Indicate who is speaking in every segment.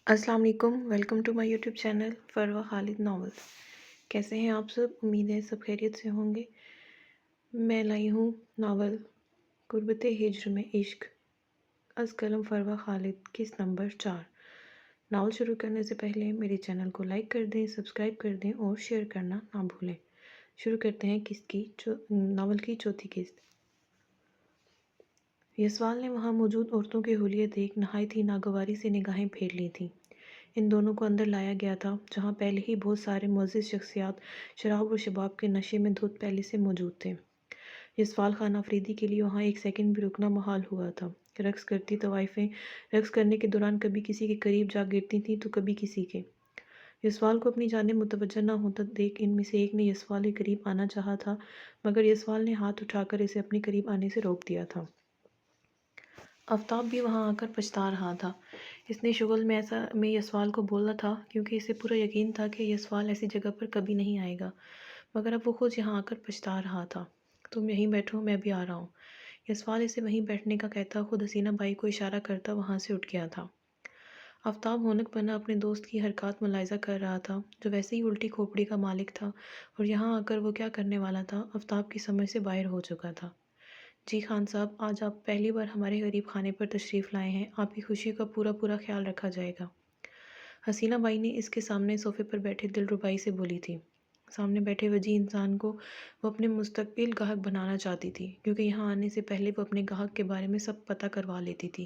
Speaker 1: السلام علیکم، welcome to my YouTube channel Farwa Khalid novels. کیسے ہیں آپ سب؟ امید ہے سب خیریت سے ہوں گے۔ میں لائی ہوں ناول غربت ہجر میں عشق از قلم فروا خالد، قسط نمبر 4۔ ناول شروع کرنے سے پہلے میرے چینل کو لائک کر دیں، سبسکرائب کر دیں اور شیئر کرنا نہ بھولیں۔ شروع کرتے ہیں ناول کی چوتھی قسط۔ یسوال نے وہاں موجود عورتوں کے حلیے دیکھ نہایت ہی ناگواری سے نگاہیں پھیر لی تھیں۔ ان دونوں کو اندر لایا گیا تھا، جہاں پہلے ہی بہت سارے معزز شخصیات شراب اور شباب کے نشے میں دھت پہلے سے موجود تھے۔ یسوال خان آفریدی کے لیے وہاں ایک سیکنڈ بھی رکنا محال ہوا تھا۔ رقص کرتی طوائفیں رقص کرنے کے دوران کبھی کسی کے قریب جا گرتی تھیں تو کبھی کسی کے۔ یسوال کو اپنی جانب متوجہ نہ ہوتا دیکھ ان میں سے ایک نے یسوال کے قریب آنا چاہا تھا، مگر یسوال نے ہاتھ اٹھا کر اسے اپنے قریب آنے سے روک دیا تھا۔ آفتاب بھی وہاں آ کر پچھتا رہا تھا۔ اس نے شغل میں یسوال کو بولا تھا، کیونکہ اسے پورا یقین تھا کہ یسوال ایسی جگہ پر کبھی نہیں آئے گا، مگر اب وہ خود یہاں آ کر پچھتا رہا تھا۔ تم یہیں بیٹھو، میں بھی آ رہا ہوں۔ یسوال اسے وہیں بیٹھنے کا کہتا خود حسینہ بائی کو اشارہ کرتا وہاں سے اٹھ گیا تھا۔ آفتاب ہونک بنا اپنے دوست کی حرکات ملاحظہ کر رہا تھا، جو ویسے ہی الٹی کھوپڑی کا مالک تھا، اور یہاں آ کر وہ کیا کرنے والا تھا آفتاب کی سمجھ سے باہر ہو چکا تھا۔ جی خان صاحب، آج آپ پہلی بار ہمارے غریب خانے پر تشریف لائے ہیں، آپ کی خوشی کا پورا خیال رکھا جائے گا۔ حسینہ بائی نے اس کے سامنے صوفے پر بیٹھے دلربائی سے بولی تھی۔ سامنے بیٹھے وجیح انسان کو وہ اپنے مستقبل گاہک بنانا چاہتی تھی، کیونکہ یہاں آنے سے پہلے وہ اپنے گاہک کے بارے میں سب پتہ کروا لیتی تھی۔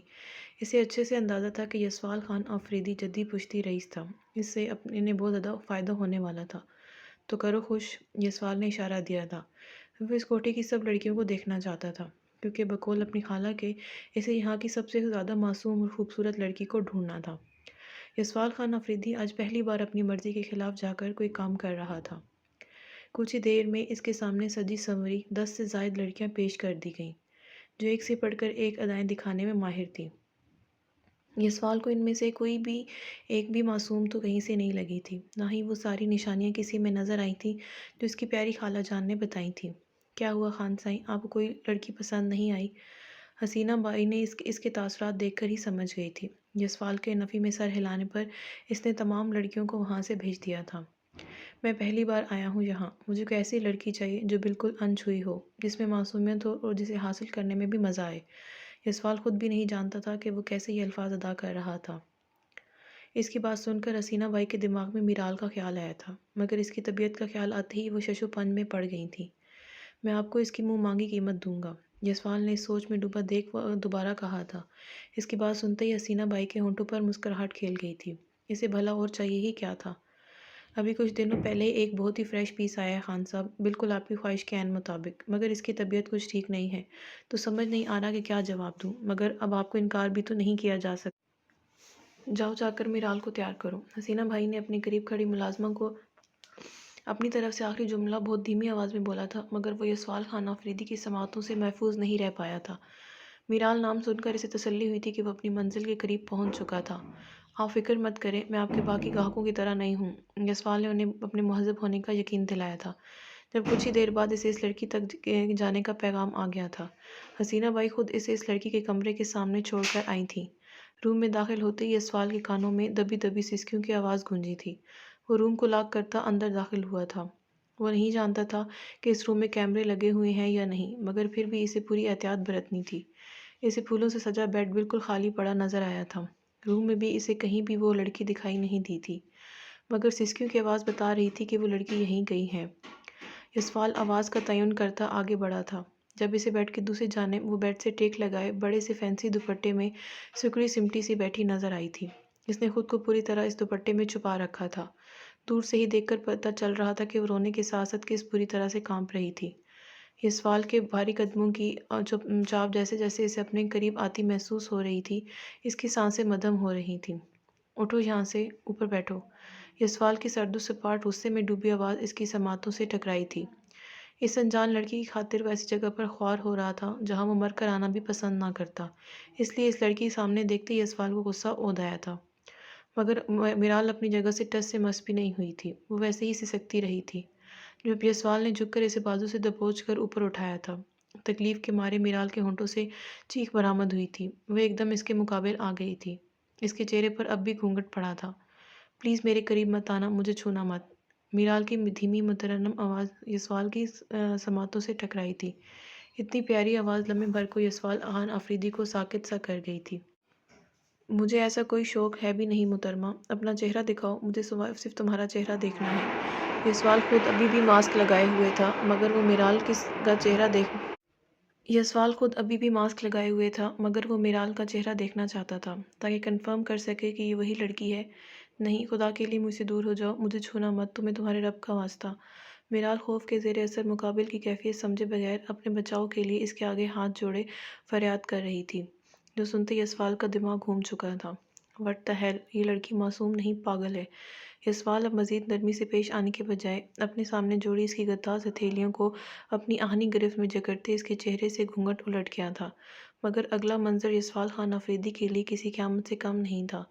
Speaker 1: اسے اچھے سے اندازہ تھا کہ یسوال خان آفریدی جدی پشتی رئیس تھا، اس سے انہیں بہت زیادہ فائدہ ہونے والا تھا۔ تو کرو خوش، یسوال نے اشارہ دیا تھا۔ وہ اس کوٹھی کی سب لڑکیوں کو دیکھنا چاہتا تھا، کیونکہ بقول اپنی خالہ کے اسے یہاں کی سب سے زیادہ معصوم اور خوبصورت لڑکی کو ڈھونڈنا تھا۔ یسوال خان آفریدی آج پہلی بار اپنی مرضی کے خلاف جا کر کوئی کام کر رہا تھا۔ کچھ ہی دیر میں اس کے سامنے سجی سنوری 10 سے زائد لڑکیاں پیش کر دی گئیں، جو ایک سے پڑھ کر ایک ادائیں دکھانے میں ماہر تھیں۔ یسوال کو ان میں سے کوئی بھی ایک بھی معصوم تو کہیں سے نہیں لگی تھی، نہ ہی وہ ساری نشانیاں کسی میں نظر آئی تھیں جو اس کی پیاری خالہ جان نے بتائی تھیں۔ کیا ہوا خان سائیں، آپ کو کوئی لڑکی پسند نہیں آئی؟ حسینہ بائی نے اس کے تاثرات دیکھ کر ہی سمجھ گئی تھی۔ یسوال کے نفی میں سر ہلانے پر اس نے تمام لڑکیوں کو وہاں سے بھیج دیا تھا۔ میں پہلی بار آیا ہوں یہاں، مجھے کوئی ایسی لڑکی چاہیے جو بالکل انچھوئی ہو، جس میں معصومیت ہو اور جسے حاصل کرنے میں بھی مزہ آئے۔ یسوال خود بھی نہیں جانتا تھا کہ وہ کیسے یہ الفاظ ادا کر رہا تھا۔ اس کی بات سن کر حسینہ بائی کے دماغ میں میرال کا خیال آیا تھا، مگر اس کی طبیعت کا خیال آتے ہی وہ ششو پن میں پڑ گئی تھیں۔ میں آپ کو اس کی منہ مانگی قیمت دوں گا، یسوال نے اس سوچ میں ڈوبا دیکھ دوبارہ کہا تھا۔ اس کی بات سنتے ہی حسینہ بائی کے ہونٹوں پر مسکراہٹ کھیل گئی تھی۔ اسے بھلا اور چاہیے ہی کیا تھا؟ ابھی کچھ دنوں پہلے ایک بہت ہی فریش پیس آیا ہے خان صاحب، بالکل آپ کی خواہش کے عین مطابق، مگر اس کی طبیعت کچھ ٹھیک نہیں ہے، تو سمجھ نہیں آ رہا کہ کیا جواب دوں، مگر اب آپ کو انکار بھی تو نہیں کیا جا سکتا۔ جاؤ جا کر میرال کو تیار کرو۔ حسینہ بھائی نے اپنے قریب کھڑی ملازمہ کو اپنی طرف سے آخری جملہ بہت دھیمی آواز میں بولا تھا، مگر وہ یسوال خان آفریدی کی سماعتوں سے محفوظ نہیں رہ پایا تھا۔ میرال نام سن کر اسے تسلی ہوئی تھی کہ وہ اپنی منزل کے قریب پہنچ چکا تھا۔ آپ فکر مت کریں، میں آپ کے باقی گاہکوں کی طرح نہیں ہوں۔ یسوال نے انہیں اپنے مہذب ہونے کا یقین دلایا تھا، جب کچھ ہی دیر بعد اسے اس لڑکی تک جانے کا پیغام آ گیا تھا۔ حسینہ بائی خود اسے اس لڑکی کے کمرے کے سامنے چھوڑ کر آئی تھیں۔ روم میں داخل ہوتے ہی یسوال کے کانوں میں دبی دبی سسکیوں کی آواز گونجی تھی۔ وہ روم کو لاک کرتا اندر داخل ہوا تھا۔ وہ نہیں جانتا تھا کہ اس روم میں کیمرے لگے ہوئے ہیں یا نہیں، مگر پھر بھی اسے پوری احتیاط برتنی تھی۔ اسے پھولوں سے سجا بیڈ بالکل خالی پڑا نظر آیا تھا۔ روم میں بھی اسے کہیں بھی وہ لڑکی دکھائی نہیں دی تھی، مگر سسکیوں کی آواز بتا رہی تھی کہ وہ لڑکی یہیں گئی ہے۔ یسوال آواز کا تعین کرتا آگے بڑھا تھا، جب اسے بیڈ کی دوسری جانب وہ بیڈ سے ٹیک لگائے بڑے سے فینسی دوپٹے میں سکڑی سمٹی سی بیٹھی نظر آئی تھی۔ اس نے خود کو پوری طرح اس دوپٹے میں چھپا رکھا تھا۔ دور سے ہی دیکھ کر پتہ چل رہا تھا کہ وہ رونے کے ساتھ ساتھ کس بری طرح سے کانپ رہی تھی۔ یسوال کے بھاری قدموں کی چاپ جیسے جیسے اسے اپنے قریب آتی محسوس ہو رہی تھی، اس کی سانسیں مدھم ہو رہی تھیں۔ اٹھو یہاں سے، اوپر بیٹھو۔ یسوال کی سرد و سپاٹ غصے میں ڈوبی آواز اس کی سماعتوں سے ٹکرائی تھی۔ اس انجان لڑکی کی خاطر وہ ایسی جگہ پر خوار ہو رہا تھا جہاں وہ مر کر آنا بھی پسند نہ کرتا، اس لیے اس لڑکی سامنے دیکھتے ہی یسوال کو غصہ عود آیا تھا۔ مگر میرال اپنی جگہ سے ٹس سے مس بھی نہیں ہوئی تھی، وہ ویسے ہی سسکتی رہی تھی۔ جب یسوال نے جھک کر اسے بازو سے دبوچ کر اوپر اٹھایا تھا، تکلیف کے مارے میرال کے ہونٹوں سے چیخ برآمد ہوئی تھی۔ وہ ایک دم اس کے مقابل آ گئی تھی۔ اس کے چہرے پر اب بھی گھونگھٹ پڑا تھا۔ پلیز میرے قریب مت آنا، مجھے چھونا مت۔ میرال کی دھیمی مترنم آواز یسوال کی سماعتوں سے ٹکرائی تھی۔ اتنی پیاری آواز لمحے بھر کو یسوال خان آفریدی کو ساکت سا کر گئی تھی۔ مجھے ایسا کوئی شوق ہے بھی نہیں محترمہ، اپنا چہرہ دکھاؤ، مجھے صرف تمہارا چہرہ دیکھنا ہے۔ یسوال خود ابھی بھی ماسک لگائے ہوئے تھا مگر وہ میرال کا چہرہ دیکھنا چاہتا تھا تاکہ کنفرم کر سکے کہ یہ وہی لڑکی ہے۔ نہیں، خدا کے لیے مجھ سے دور ہو جاؤ، مجھے چھونا مت، تمہیں تمہارے رب کا واسطہ۔ میرال خوف کے زیر اثر مقابل کی کیفیت سمجھے بغیر اپنے بچاؤ کے لیے اس کے آگے ہاتھ جوڑے فریاد کر رہی تھی، جو سنتے یسوال کا دماغ گھوم چکا تھا۔ وٹ دی ہیل، یہ لڑکی معصوم نہیں، پاگل ہے۔ یسوال اب مزید نرمی سے پیش آنے کے بجائے اپنے سامنے جوڑی اس کی غداز ہتھیلیوں کو اپنی آہنی گرفت میں جکڑتے اس کے چہرے سے گھونگھٹ الٹ گیا تھا۔ مگر اگلا منظر یسوال خان آفریدی کے لیے کسی قیامت سے کم نہیں تھا۔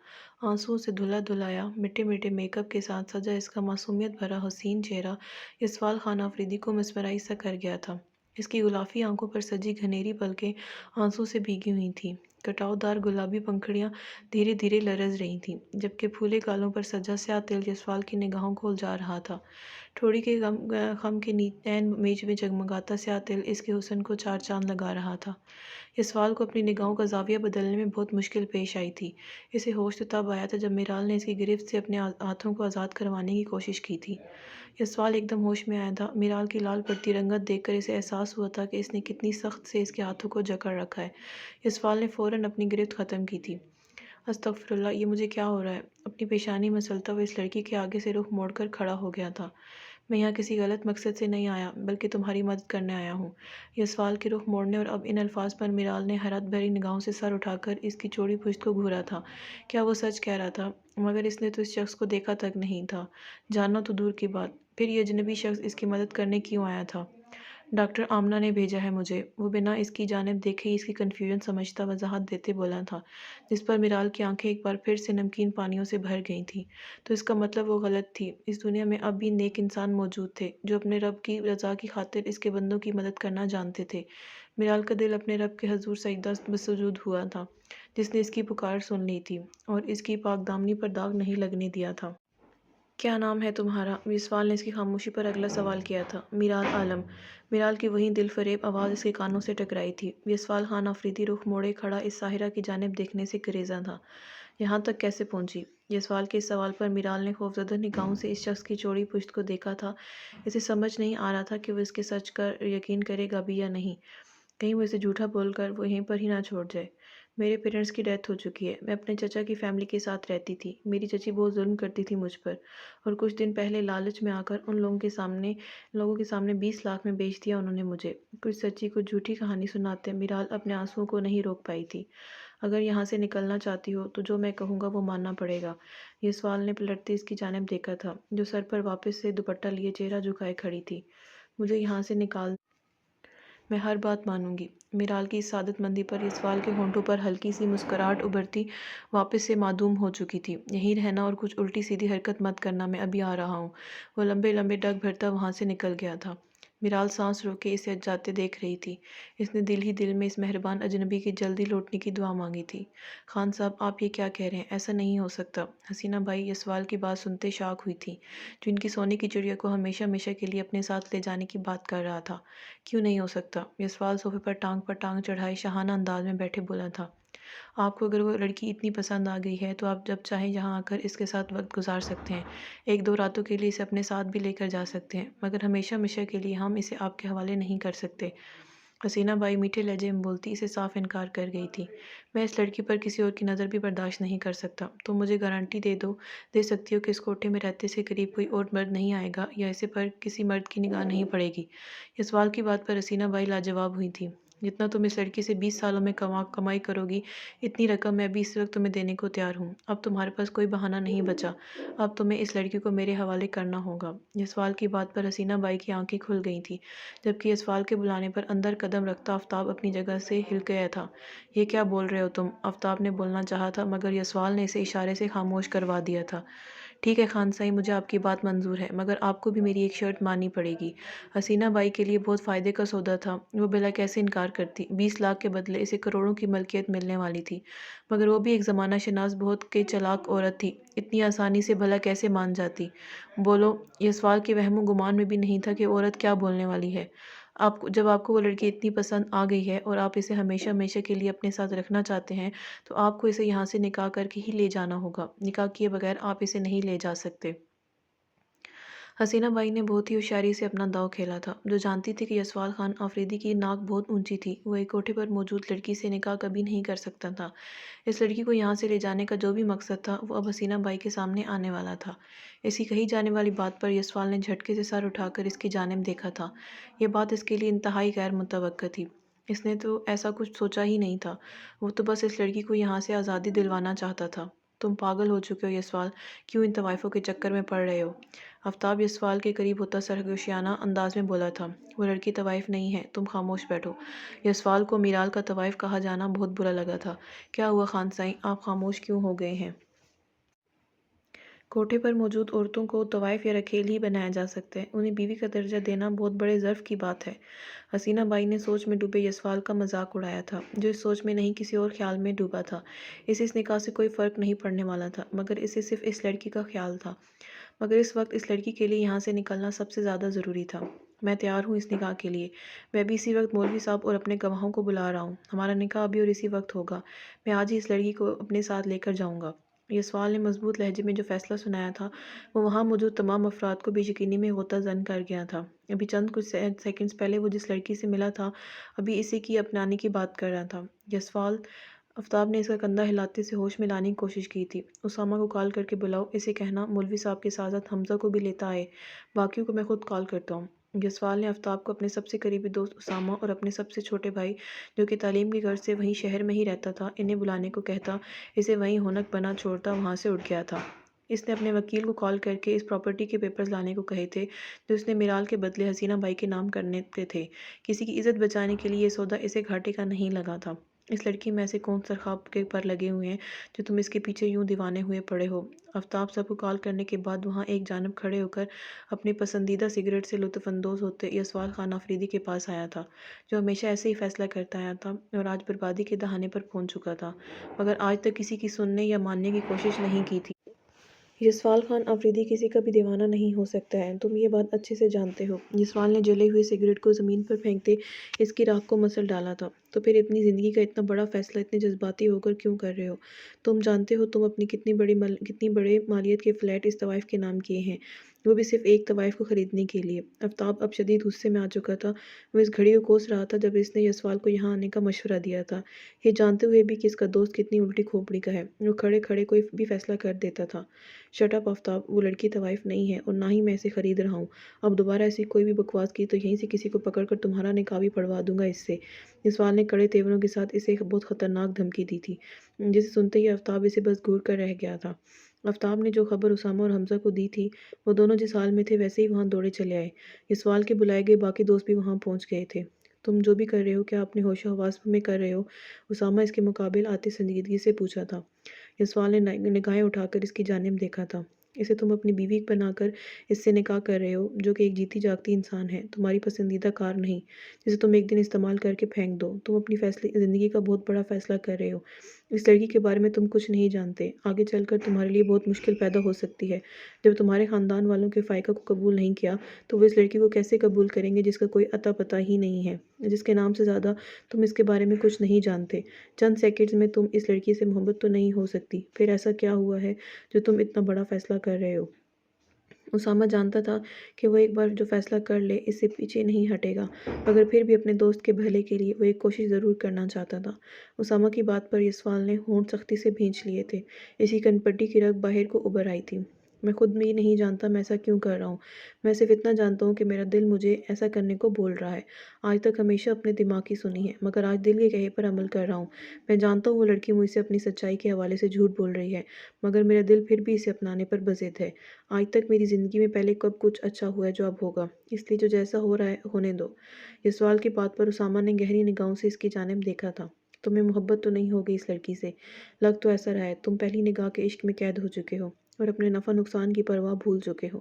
Speaker 1: آنسوؤں سے دھلا دھلایا، مٹے مٹے میک اپ کے ساتھ سجا اس کا معصومیت بھرا حسین چہرہ یسوال خان آفریدی کو مسمرائز سا کر گیا تھا۔ اس کی غلافی آنکھوں پر سجی گھنیری پلکیں آنسو سے بھیگی ہوئی تھیں۔ کٹاؤ دار گلابی پنکھڑیاں دھیرے دھیرے لرز رہی تھیں، جبکہ پھولے گالوں پر سجا سیاہ تل یسوال کی نگاہوں کو الجھا رہا تھا۔ ٹھوڑی کے خم کے عین میچ میں جگمگاتا سیاہ تل اس کے حسن کو چار چاند لگا رہا تھا۔ یسوال کو اپنی نگاہوں کا زاویہ بدلنے میں بہت مشکل پیش آئی تھی۔ اسے ہوش تو تب آیا تھا جب میرال نے اس کی گرفت سے اپنے ہاتھوں کو آزاد کروانے کی کوشش کی تھی۔ یسوال ایک دم ہوش میں آیا تھا۔ میرال کی لال پڑتی رنگت دیکھ کر اسے احساس ہوا تھا کہ اس نے کتنی سخت سے اس کے ہاتھوں کو جکڑ رکھا ہے۔ یسوال نے فوراً اپنی گرفت ختم کی تھی۔ استغفر اللہ، یہ مجھے کیا ہو رہا ہے؟ اپنی پیشانی مسلتا ہوا اس لڑکی کے آگے سے رخ موڑ کر کھڑا ہو گیا تھا۔ میں یہاں کسی غلط مقصد سے نہیں آیا بلکہ تمہاری مدد کرنے آیا ہوں۔ یسوال کے رخ موڑنے اور اب ان الفاظ پر میرال نے حیرت بھری نگاہوں سے سر اٹھا کر اس کی چوڑی پشت کو گھورا تھا۔ کیا وہ سچ کہہ رہا تھا؟ مگر اس نے تو اس شخص کو دیکھا تک نہیں تھا، جاننا تو دور کی بات۔ پھر یہ اجنبی شخص اس کی مدد کرنے کیوں آیا تھا؟ ڈاکٹر آمنہ نے بھیجا ہے مجھے، وہ بنا اس کی جانب دیکھے ہی اس کی کنفیوژن سمجھتا وضاحت دیتے بولا تھا، جس پر میرال کی آنکھیں ایک بار پھر سے نمکین پانیوں سے بھر گئی تھیں۔ تو اس کا مطلب وہ غلط تھی۔ اس دنیا میں اب بھی نیک انسان موجود تھے جو اپنے رب کی رضا کی خاطر اس کے بندوں کی مدد کرنا جانتے تھے۔ میرال کا دل اپنے رب کے حضور سجدہ بسجود ہوا تھا، جس نے اس کی پکار سن لی تھی اور اس کی پاک دامنی پر داغ نہیں لگنے دیا تھا۔ کیا نام ہے تمہارا؟ یسوال نے اس کی خاموشی پر اگلا سوال کیا تھا۔ میرال عالم۔ میرال کی وہی دل فریب آواز اس کے کانوں سے ٹکرائی تھی۔ یسوال خان آفریدی رخ موڑے کھڑا اس ساحرہ کی جانب دیکھنے سے گریزاں تھا۔ یہاں تک کیسے پہنچی؟ یسوال کے اس سوال پر میرال نے خوفزدہ نگاہوں سے اس شخص کی چوڑی پشت کو دیکھا تھا۔ اسے سمجھ نہیں آ رہا تھا کہ وہ اس کے سچ کا یقین کرے گا بھی یا نہیں۔ کہیں وہ اسے جھوٹا بول کر وہ یہیں پر ہی نہ چھوڑ جائے۔ میرے پیرنٹس کی ڈیتھ ہو چکی ہے، میں اپنے چچا کی فیملی کے ساتھ رہتی تھی۔ میری چچی بہت ظلم کرتی تھی مجھ پر، اور کچھ دن پہلے لالچ میں آ کر ان لوگوں کے سامنے 20 لاکھ میں بیچ دیا انہوں نے مجھے۔ کچھ سچی کچھ جھوٹی کہانی سناتے میرال اپنے آنسوؤں کو نہیں روک پائی تھی۔ اگر یہاں سے نکلنا چاہتی ہو تو جو میں کہوں گا وہ ماننا پڑے گا۔ یسوال نے پلٹتے اس کی جانب دیکھا تھا، جو سر پر واپس سے دوپٹہ لیے چہرہ جھکائے کھڑی تھی۔ مجھے یہاں سے نکال، میں ہر بات مانوں گی۔ میرال کی اس سعادت مندی پر یسوال کے ہونٹوں پر ہلکی سی مسکراہٹ ابھرتی واپس سے معدوم ہو چکی تھی۔ یہیں رہنا اور کچھ الٹی سیدھی حرکت مت کرنا، میں ابھی آ رہا ہوں۔ وہ لمبے لمبے ڈگ بھرتا وہاں سے نکل گیا تھا۔ میرال سانس روک کے اسے جاتے دیکھ رہی تھی۔ اس نے دل ہی دل میں اس مہربان اجنبی کی جلدی لوٹنے کی دعا مانگی تھی۔ خان صاحب، آپ یہ کیا کہہ رہے ہیں؟ ایسا نہیں ہو سکتا۔ حسینہ بائی یسوال کی بات سنتے شاک ہوئی تھی، جو ان کی سونے کی چڑیا کو ہمیشہ ہمیشہ کے لیے اپنے ساتھ لے جانے کی بات کر رہا تھا۔ کیوں نہیں ہو سکتا؟ یسوال صوفے پر ٹانگ چڑھائے شاہانہ انداز میں بیٹھے بولا تھا۔ آپ کو اگر وہ لڑکی اتنی پسند آ گئی ہے تو آپ جب چاہیں یہاں آ کر اس کے ساتھ وقت گزار سکتے ہیں، ایک دو راتوں کے لیے اسے اپنے ساتھ بھی لے کر جا سکتے ہیں، مگر ہمیشہ ہمیشہ کے لیے ہم اسے آپ کے حوالے نہیں کر سکتے۔ حسینہ بائی میٹھے لہجے میں بولتی اسے صاف انکار کر گئی تھی۔ میں اس لڑکی پر کسی اور کی نظر بھی برداشت نہیں کر سکتا۔ تم مجھے گارنٹی دے سکتی ہو کہ اس کوٹھے میں رہتے سے قریب کوئی اور مرد نہیں آئے گا یا اسے پر کسی مرد کی نگاہ نہیں پڑے گی؟ یسوال کی بات پر حسینہ بائی لاجواب ہوئی تھی۔ جتنا تم اس لڑکی سے 20 سالوں میں کمائی کرو گی، اتنی رقم میں ابھی اس وقت تمہیں دینے کو تیار ہوں۔ اب تمہارے پاس کوئی بہانہ نہیں بچا، اب تمہیں اس لڑکی کو میرے حوالے کرنا ہوگا۔ یسوال کی بات پر حسینہ بائی کی آنکھیں کھل گئی تھیں، جبکہ یسوال کے بلانے پر اندر قدم رکھتا آفتاب اپنی جگہ سے ہل گیا تھا۔ یہ کیا بول رہے ہو تم؟ آفتاب نے بولنا چاہا تھا مگر یسوال نے اسے اشارے سے خاموش کروا دیا تھا۔ ٹھیک ہے خان سائی، مجھے آپ کی بات منظور ہے، مگر آپ کو بھی میری ایک شرط ماننی پڑے گی۔ حسینہ بائی کے لیے بہت فائدے کا سودا تھا، وہ بلا کیسے انکار کرتی؟ 20 لاکھ کے بدلے اسے کروڑوں کی ملکیت ملنے والی تھی، مگر وہ بھی ایک زمانہ شناس بہت کے چلاک عورت تھی، اتنی آسانی سے بھلا کیسے مان جاتی؟ بولو۔ یہ سوال کے وہم و گمان میں بھی نہیں تھا کہ عورت کیا بولنے والی ہے۔ جب آپ کو وہ لڑکی اتنی پسند آ گئی ہے اور آپ اسے ہمیشہ ہمیشہ کے لیے اپنے ساتھ رکھنا چاہتے ہیں تو آپ کو اسے یہاں سے نکاح کر کے ہی لے جانا ہوگا، نکاح کیے بغیر آپ اسے نہیں لے جا سکتے۔ حسینہ بائی نے بہت ہی ہوشیاری سے اپنا داؤ کھیلا تھا، جو جانتی تھی کہ یسوال خان آفریدی کی ناک بہت اونچی تھی، وہ ایک کوٹھے پر موجود لڑکی سے نکاح کبھی نہیں کر سکتا تھا۔ اس لڑکی کو یہاں سے لے جانے کا جو بھی مقصد تھا وہ اب حسینہ بائی کے سامنے آنے والا تھا۔ اس کی کہی جانے والی بات پر یسوال نے جھٹکے سے سر اٹھا کر اس کی جانب دیکھا تھا۔ یہ بات اس کے لیے انتہائی غیر متوقع تھی، اس نے تو ایسا کچھ سوچا ہی نہیں تھا، وہ تو بس اس لڑکی کو یہاں سے آزادی دلوانا چاہتا تھا۔ تم پاگل ہو چکے ہو یسوال، کیوں ان طوائفوں کے چکر میں پڑ رہے ہو؟ آفتاب یسوال کے قریب ہوتا سرگوشیانہ انداز میں بولا تھا۔ وہ لڑکی طوائف نہیں ہے، تم خاموش بیٹھو۔ یسوال کو میرال کا طوائف کہا جانا بہت برا لگا تھا۔ کیا ہوا خان سائیں، آپ خاموش کیوں ہو گئے ہیں؟ کوٹھے پر موجود عورتوں کو طوائف یا رکھیل ہی بنایا جا سکتا ہے، انہیں بیوی کا درجہ دینا بہت بڑے ظرف کی بات ہے۔ حسینہ بائی نے سوچ میں ڈوبے یسوال کا مذاق اڑایا تھا، جو اس سوچ میں نہیں کسی اور خیال میں ڈوبا تھا۔ اسے اس نکاح سے کوئی فرق نہیں پڑنے والا تھا، مگر اسے صرف اس لڑکی کا خیال تھا، مگر اس وقت اس لڑکی کے لیے یہاں سے نکلنا سب سے زیادہ ضروری تھا۔ میں تیار ہوں اس نکاح کے لیے، میں ابھی اسی وقت مولوی صاحب اور اپنے گواہوں کو بلا رہا ہوں، ہمارا نکاح ابھی اور اسی وقت ہوگا، میں آج ہی اس لڑکی کو اپنے ساتھ لے کر جاؤں گا۔ یسوال نے مضبوط لہجے میں جو فیصلہ سنایا تھا وہ وہاں موجود تمام افراد کو بے یقینی میں غوطہ زن کر گیا تھا۔ ابھی چند کچھ سیکنڈز پہلے وہ جس لڑکی سے ملا تھا ابھی اسی کی اپنانے کی بات کر رہا تھا۔ یسوال، آفتاب نے اس کا کندھا ہلاتے سے ہوش میں لانے کی کوشش کی تھی۔ اسامہ کو کال کر کے بلاؤ، اسے کہنا مولوی صاحب کے ساتھ ساتھ حمزہ کو بھی لیتا آئے، باقیوں کو میں خود کال کرتا ہوں۔ یسوال نے آفتاب کو اپنے سب سے قریبی دوست اسامہ اور اپنے سب سے چھوٹے بھائی جو کہ تعلیم کی غرض سے وہیں شہر میں ہی رہتا تھا انہیں بلانے کو کہتا، اسے وہیں ہونک بنا چھوڑتا وہاں سے اٹھ گیا تھا۔ اس نے اپنے وکیل کو کال کر کے اس پراپرٹی کے پیپرز لانے کو کہے تھے جو اس نے میرال کے بدلے حسینہ بائی کے نام کرنے تھے۔ کسی کی عزت بچانے کے لیے یہ سودا اسے گھاٹے کا نہیں لگا تھا۔ اس لڑکی میں ایسے کون سر خواب کے پر لگے ہوئے ہیں جو تم اس کے پیچھے یوں دیوانے ہوئے پڑے ہو؟ آفتاب سب کو کال کرنے کے بعد وہاں ایک جانب کھڑے ہو کر اپنے پسندیدہ سگریٹ سے لطف اندوز ہوتے یسوال خان آفریدی کے پاس آیا تھا، جو ہمیشہ ایسے ہی فیصلہ کرتا آیا تھا اور آج بربادی کے دہانے پر پہنچ چکا تھا، مگر آج تک کسی کی سننے یا ماننے کی کوشش نہیں کی تھی۔ یسوال خان آفریدی کسی کا بھی دیوانہ نہیں ہو سکتا ہے، تم یہ بات اچھے سے جانتے ہو۔ یسوال نے جلے ہوئے سگریٹ کو زمین پر پھینکتے اس کی راکھ کو مسل ڈالا تھا۔ تو پھر اپنی زندگی کا اتنا بڑا فیصلہ اتنے جذباتی ہو کر کیوں کر رہے ہو؟ تم جانتے ہو تم اپنی کتنی بڑے مالیت کے فلیٹ اس طوائف کے نام کیے ہیں، وہ بھی صرف ایک طوائف کو خریدنے کے لیے۔ آفتاب اب شدید غصے میں آ چکا تھا، وہ اس گھڑی کو کوس رہا تھا جب اس نے یسوال کو یہاں آنے کا مشورہ دیا تھا، یہ جانتے ہوئے بھی کہ اس کا دوست کتنی الٹی کھوپڑی کا ہے، وہ کھڑے کھڑے کوئی بھی فیصلہ کر دیتا تھا۔ شٹ اپ آفتاب، وہ لڑکی طوائف نہیں ہے اور نہ ہی میں اسے خرید رہا ہوں، اب دوبارہ ایسی کوئی بھی بکواس کی تو یہیں سے کسی کو پکڑ کر تمہارا نکاح بھی پڑھوا دوں گا اس سے۔ یسوال نے کڑے تیوروں کے ساتھ اسے ایک بہت خطرناک دھمکی دی تھی، جسے سنتے ہی آفتاب اسے بس گھور کر رہ گیا تھا۔ آفتاب نے جو خبر اسامہ اور حمزہ کو دی تھی وہ دونوں جس حال میں تھے ویسے ہی وہاں دوڑے چلے آئے۔ یسوال کے بلائے گئے باقی دوست بھی وہاں پہنچ گئے تھے۔ تم جو بھی کر رہے ہو کیا اپنے ہوش و حواس میں کر رہے ہو؟ اسامہ اس کے مقابل آتے سنجیدگی سے پوچھا تھا۔ یسوال نے نگاہیں اٹھا کر اس کی جانب دیکھا تھا۔ اسے تم اپنی بیوی بنا کر اس سے نکاح کر رہے ہو جو کہ ایک جیتی جاگتی انسان ہے، تمہاری پسندیدہ کار نہیں، جسے تم ایک دن استعمال کر کے پھینک دو۔ تم اپنی زندگی کا بہت بڑا فیصلہ کر رہے ہو، اس لڑکی کے بارے میں تم کچھ نہیں جانتے، آگے چل کر تمہارے لیے بہت مشکل پیدا ہو سکتی ہے۔ جب تمہارے خاندان والوں کے فائقہ کو قبول نہیں کیا تو وہ اس لڑکی کو کیسے قبول کریں گے جس کا کوئی اتا پتہ ہی نہیں ہے، جس کے نام سے زیادہ تم اس کے بارے میں کچھ نہیں جانتے؟ چند سیکنڈز میں تم اس لڑکی سے محبت تو نہیں ہو سکتی، پھر ایسا کیا ہوا ہے جو تم اتنا بڑا فیصلہ کر رہے ہو؟ اسامہ جانتا تھا کہ وہ ایک بار جو فیصلہ کر لے اس سے پیچھے نہیں ہٹے گا، مگر پھر بھی اپنے دوست کے بھلے کے لیے وہ ایک کوشش ضرور کرنا چاہتا تھا۔ اسامہ کی بات پر یسوال نے ہونٹ سختی سے بھینچ لیے تھے، اس کی کنپٹی کی رگ باہر کو ابھر آئی تھی۔ میں خود بھی نہیں جانتا میں ایسا کیوں کر رہا ہوں، میں صرف اتنا جانتا ہوں کہ میرا دل مجھے ایسا کرنے کو بول رہا ہے۔ آج تک ہمیشہ اپنے دماغ کی سنی ہے، مگر آج دل کے کہے پر عمل کر رہا ہوں۔ میں جانتا ہوں وہ لڑکی مجھ سے اپنی سچائی کے حوالے سے جھوٹ بول رہی ہے، مگر میرا دل پھر بھی اسے اپنانے پر بضد ہے۔ آج تک میری زندگی میں پہلے کب کچھ اچھا ہوا ہے جو اب ہوگا، اس لیے جو جیسا ہو رہا ہے ہونے دو۔ یسوال کی بات پر اسامہ نے گہری نگاہوں سے اس کی جانب دیکھا تھا۔ تمہیں محبت تو نہیں ہوگی اس لڑکی سے؟ لگ تو ایسا رہا ہے، تم پہلی نگاہ کے عشق میں قید ہو چکے ہو۔ اور اپنے نفع نقصان کی پرواہ بھول چکے ہو۔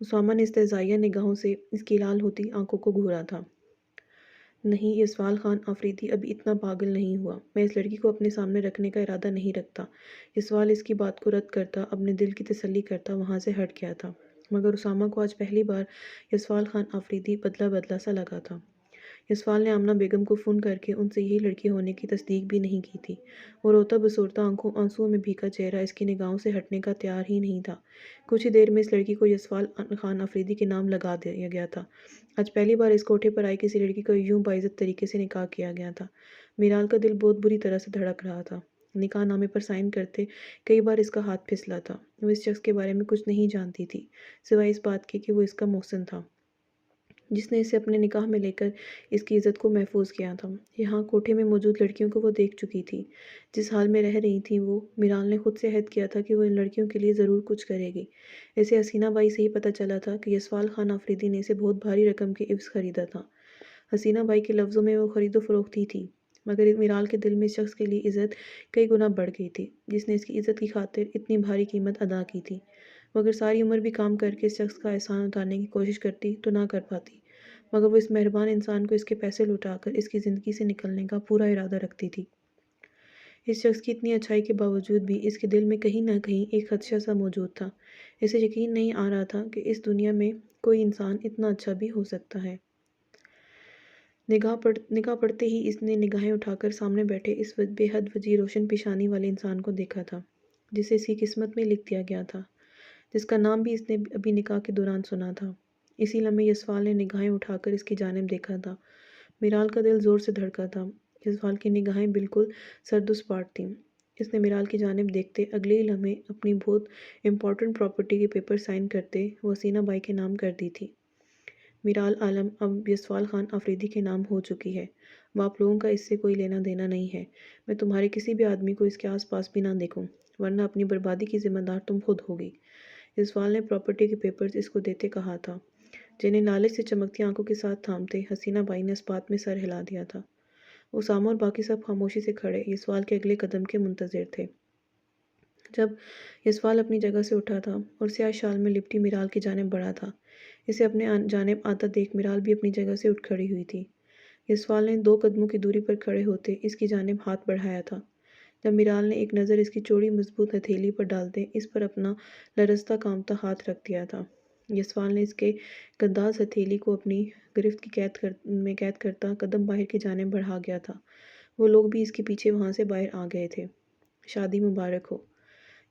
Speaker 1: اسامہ نے استہزائیہ نگاہوں سے اس کی لال ہوتی آنکھوں کو گھورا تھا۔ نہیں، یسوال خان آفریدی ابھی اتنا پاگل نہیں ہوا۔ میں اس لڑکی کو اپنے سامنے رکھنے کا ارادہ نہیں رکھتا۔ یسوال اس کی بات کو رد کرتا، اپنے دل کی تسلی کرتا وہاں سے ہٹ گیا تھا، مگر اسامہ کو آج پہلی بار یسوال خان آفریدی بدلا بدلا سا لگا تھا۔ یسوال نے آمنہ بیگم کو فون کر کے ان سے یہی لڑکی ہونے کی تصدیق بھی نہیں کی تھی۔ وہ روتا بسورتا آنسوؤں میں بھیگا چہرہ اس کی نگاہوں سے ہٹنے کا تیار ہی نہیں تھا۔ کچھ ہی دیر میں اس لڑکی کو یسوال خان آفریدی کے نام لگا دیا گیا تھا۔ آج پہلی بار اس کوٹھے پر آئی کسی لڑکی کا یوں باعزت طریقے سے نکاح کیا گیا تھا۔ میرال کا دل بہت بری طرح سے دھڑک رہا تھا۔ نکاح نامے پر سائن کرتے کئی بار اس کا ہاتھ پھسلا تھا۔ وہ اس شخص کے بارے میں کچھ نہیں جانتی تھی، سوائے اس بات کے کہ وہ اس کا محسن تھا، جس نے اسے اپنے نکاح میں لے کر اس کی عزت کو محفوظ کیا تھا۔ یہاں کوٹھے میں موجود لڑکیوں کو وہ دیکھ چکی تھی، جس حال میں رہ رہی تھیں وہ۔ میرال نے خود سے عہد کیا تھا کہ وہ ان لڑکیوں کے لیے ضرور کچھ کرے گی۔ اسے حسینہ بائی سے ہی پتہ چلا تھا کہ یسوال خان آفریدی نے اسے بہت بھاری رقم کے عوض خریدا تھا۔ حسینہ بائی کے لفظوں میں وہ خرید و فروخت ہی تھی، مگر میرال کے دل میں اس شخص کے لیے عزت کئی گنا بڑھ گئی تھی، جس نے اس کی عزت کی خاطر اتنی بھاری قیمت ادا کی تھی۔ وہ اگر ساری عمر بھی کام کر کے اس شخص کا احسان اتارنے کی کوشش کرتی تو نہ کر پاتی، مگر وہ اس مہربان انسان کو اس کے پیسے لوٹا کر اس کی زندگی سے نکلنے کا پورا ارادہ رکھتی تھی۔ اس شخص کی اتنی اچھائی کے باوجود بھی اس کے دل میں کہیں نہ کہیں ایک خدشہ سا موجود تھا۔ اسے یقین نہیں آ رہا تھا کہ اس دنیا میں کوئی انسان اتنا اچھا بھی ہو سکتا ہے۔ نگاہ پڑتے ہی اس نے نگاہیں اٹھا کر سامنے بیٹھے اس بے حد وجیح روشن پیشانی والے انسان کو دیکھا تھا، جسے اس کی قسمت میں لکھ دیا گیا تھا، جس کا نام بھی اس نے ابھی نکاح کے دوران سنا تھا۔ اسی لمحے یسوال نے نگاہیں اٹھا کر اس کی جانب دیکھا تھا۔ میرال کا دل زور سے دھڑکا تھا۔ یسوال کی نگاہیں بالکل سرد و سپاٹ تھیں۔ اس نے میرال کی جانب دیکھتے اگلے ہی لمحے اپنی بہت امپورٹنٹ پراپرٹی کے پیپر سائن کرتے وہ حسینہ بائی کے نام کر دی تھی۔ میرال عالم اب یسوال خان آفریدی کے نام ہو چکی ہے۔ اب آپ لوگوں کا اس سے کوئی لینا دینا نہیں ہے۔ میں تمہارے کسی بھی آدمی کو اس کے آس پاس بھی نہ دیکھوں، ورنہ اپنی بربادی کی ذمہ دار تم خود ہوگی۔ یسوال نے پراپرٹی کے پیپرز اس کو دیتے کہا تھا، جنہیں لالچ سے چمکتی آنکھوں کے ساتھ تھامتے حسینہ بائی نے اس بات میں سر ہلا دیا تھا۔ اسامہ اور باقی سب خاموشی سے کھڑے یسوال کے اگلے قدم کے منتظر تھے۔ جب یسوال اپنی جگہ سے اٹھا تھا اور سیاہ شال میں لپٹی میرال کی جانب بڑھا تھا، اسے اپنے جانب آتا دیکھ میرال بھی اپنی جگہ سے اٹھ کھڑی ہوئی تھی۔ یسوال نے 2 قدموں کی دوری پر کھڑے ہوتے اس کی جانب ہاتھ بڑھایا تھا۔ جب میرال نے ایک نظر اس کی چوڑی مضبوط ہتھیلی پر ڈالتے اس پر اپنا لرزتا کانپتا ہاتھ رکھ دیا تھا، یسوال نے اس کے گداز ہتھیلی کو اپنی گرفت کی قید کرتا قدم باہر کی جانب بڑھا گیا تھا۔ وہ لوگ بھی اس کے پیچھے وہاں سے باہر آ گئے تھے۔ شادی مبارک ہو۔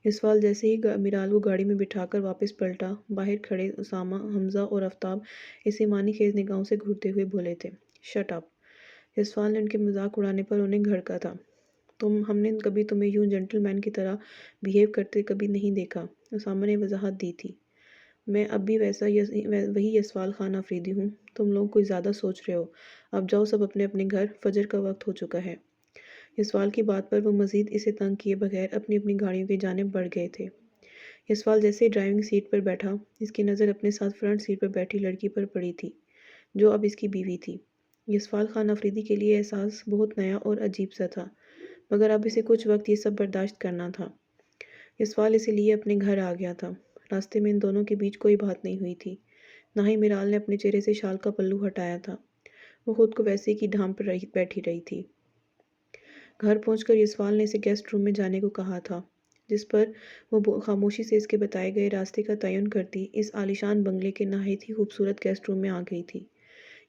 Speaker 1: یسوال جیسے ہی میرال کو گاڑی میں بٹھا کر واپس پلٹا، باہر کھڑے اسامہ، حمزہ اور آفتاب اسے معنی خیز نگاہوں سے گھورتے ہوئے بولے تھے، شٹ اپ۔ یسوال نے ان کے مذاق اڑانے پر انہیں گھڑکا تھا۔ ہم نے کبھی تمہیں یوں جنٹل مین کی طرح بیہیو کرتے کبھی نہیں دیکھا، اسامہ نے وضاحت دی تھی۔ میں اب بھی وہی یسوال خان آفریدی ہوں۔ تم لوگ کوئی زیادہ سوچ رہے ہو۔ اب جاؤ سب اپنے اپنے گھر، فجر کا وقت ہو چکا ہے۔ یسوال کی بات پر وہ مزید اسے تنگ کیے بغیر اپنی اپنی گاڑیوں کی جانب بڑھ گئے تھے۔ یسوال جیسے ہی ڈرائیونگ سیٹ پر بیٹھا، اس کی نظر اپنے ساتھ فرنٹ سیٹ پر بیٹھی لڑکی پر پڑی تھی، جو اب اس کی بیوی تھی۔ یسوال خان آفریدی کے لیے احساس بہت نیا اور عجیب سا تھا، مگر اب اسے کچھ وقت یہ سب برداشت کرنا تھا۔ یسوال اسے لیے اپنے گھر آ گیا تھا۔ راستے میں ان دونوں کے بیچ کوئی بات نہیں ہوئی تھی، نہ ہی میرال نے اپنے چہرے سے شال کا پلو ہٹایا تھا۔ وہ خود کو ویسے کی ڈھام پر بیٹھی رہی تھی۔ گھر پہنچ کر یسوال نے اسے گیسٹ روم میں جانے کو کہا تھا، جس پر وہ خاموشی سے اس کے بتائے گئے راستے کا تعین کرتی اس عالیشان بنگلے کے نہایت ہی خوبصورت گیسٹ روم میں آ گئی تھی۔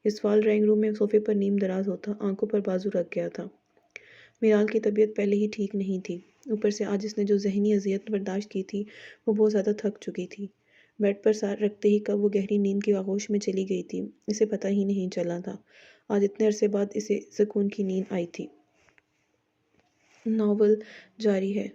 Speaker 1: یسوال ڈرائنگ روم میں صوفے پر نیم دراز ہوتا آنکھوں پر بازو رکھ گیا تھا۔ میرال کی طبیعت پہلے ہی ٹھیک نہیں تھی، اوپر سے آج اس نے جو ذہنی اذیت برداشت کی تھی وہ بہت زیادہ تھک چکی تھی۔ بیڈ پر سر رکھتے ہی کب وہ گہری نیند کی آغوش میں چلی گئی تھی اسے پتہ ہی نہیں چلا تھا۔ آج اتنے عرصے بعد اسے سکون کی نیند آئی تھی۔ ناول جاری ہے۔